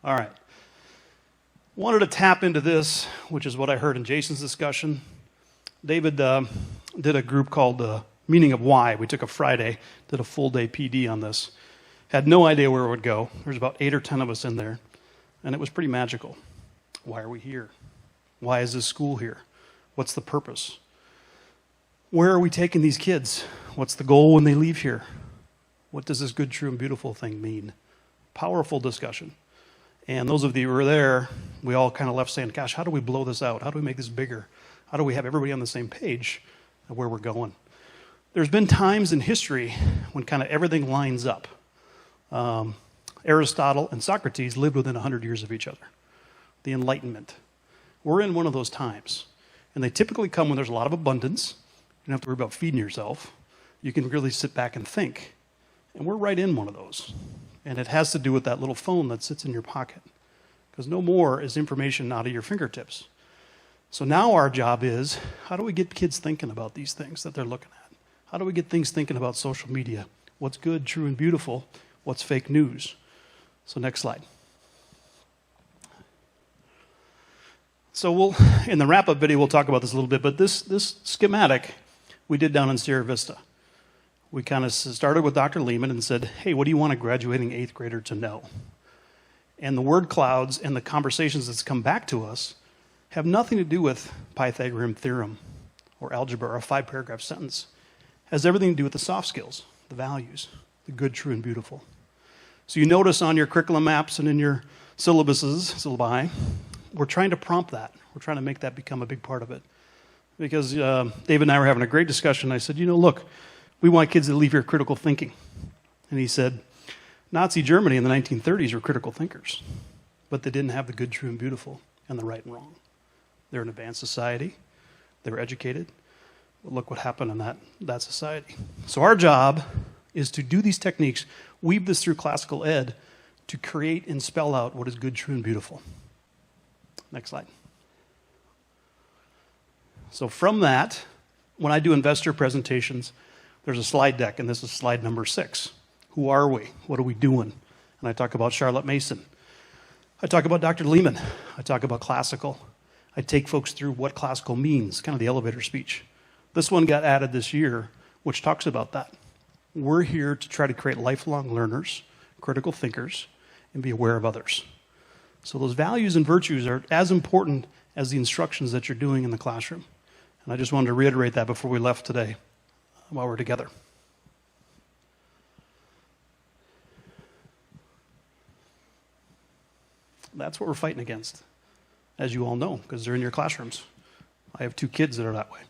All right. Wanted to tap into this, which is what I heard in Jason's discussion. David did a group called Meaning of Why. We took a Friday, did a full day PD on this. Had no idea where it would go. There's about 8 or 10 of us in there, and it was pretty magical. Why are we here? Why is this school here? What's the purpose? Where are we taking these kids? What's the goal when they leave here? What does this good, true, and beautiful thing mean? Powerful discussion. And those of you who were there, we all kind of left saying, gosh, how do we blow this out? How do we make this bigger? How do we have everybody on the same page of where we're going? There's been times in history when kind of everything lines up. Aristotle and Socrates lived within 100 years of each other. The Enlightenment. We're in one of those times. And they typically come when there's a lot of abundance. You don't have to worry about feeding yourself. You can really sit back and think. And we're right in one of those. And it has to do with that little phone that sits in your pocket. Because no more is information out of your fingertips. So now our job is, how do we get kids thinking about these things that they're looking at? How do we get things thinking about social media? What's good, true, and beautiful? What's fake news? So next slide. So in the wrap-up video, we'll talk about this a little bit, but this schematic we did down in Sierra Vista. We kind of started with Dr. Lehman and said, hey, what do you want a graduating 8th grader to know? And the word clouds and the conversations that's come back to us have nothing to do with Pythagorean theorem or algebra or a 5-paragraph sentence. It has everything to do with the soft skills, the values, the good, true, and beautiful. So you notice on your curriculum maps and in your syllabi, we're trying to prompt that. We're trying to make that become a big part of it. Because David and I were having a great discussion. I said, look, we want kids to leave here critical thinking. And he said, Nazi Germany in the 1930s were critical thinkers, but they didn't have the good, true, and beautiful and the right and wrong. They're an advanced society. They were educated. But look what happened in that society. So our job is to do these techniques, weave this through classical ed to create and spell out what is good, true, and beautiful. Next slide. So from that, when I do investor presentations, there's a slide deck, and this is slide number 6. Who are we? What are we doing? And I talk about Charlotte Mason. I talk about Dr. Lehman. I talk about classical. I take folks through what classical means, kind of the elevator speech. This one got added this year, which talks about that. We're here to try to create lifelong learners, critical thinkers, and be aware of others. So those values and virtues are as important as the instructions that you're doing in the classroom. And I just wanted to reiterate that before we left today while we're together. That's what we're fighting against, as you all know, because they're in your classrooms. I have 2 kids that are that way.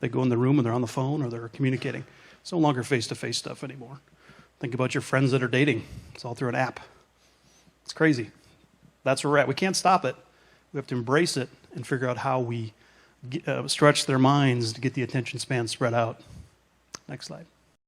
They go in the room and they're on the phone or they're communicating. It's no longer face-to-face stuff anymore. Think about your friends that are dating. It's all through an app. It's crazy. That's where we're at. We can't stop it. We have to embrace it and figure out how we stretch their minds to get the attention span spread out. Next slide.